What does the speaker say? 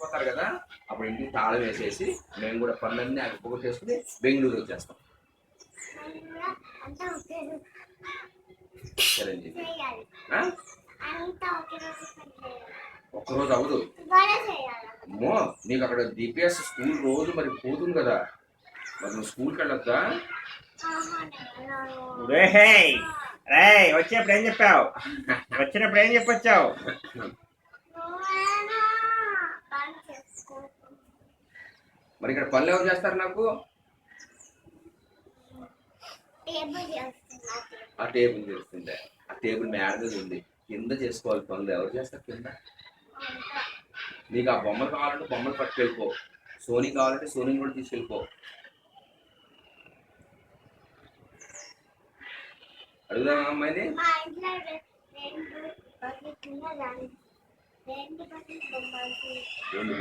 వెళ్ళిపోతారు కదా, అప్పుడు ఇంటికి తాళం వేసేసి మేము కూడా పనులన్నీ అగ్గిపోగొట్టేసుకుని బెంగళూరు వచ్చేస్తాం. చిరంజీవి ఒక్కరోజు అవ్వదు. అమ్మో, నీకు అక్కడ డిపిఎస్ స్కూల్ రోజు మరి పోతుంది కదా, మరి నువ్వు స్కూల్కి వెళ్ళొద్దా? వచ్చినప్పుడు ఏం చెప్పావు? వచ్చినప్పుడు ఏం చెప్పొచ్చావు? మరి ఇక్కడ పనులు ఎవరు చేస్తారు నాకు? ఆ టేబుల్ చేస్తుండే, ఆ టేబుల్ మేడ మీద ఉంది, కింద చేసుకోవాలి పనులు. ఎవరు చేస్తారు కింద? నీకు ఆ బొమ్మలు కావాలంటే బొమ్మలు పట్టుకెళ్ళిపో, సోనీ కావాలంటే సోనీని కూడా తీసుకెళ్ళిపో. అడుగుదామా అమ్మాయిని? రెండు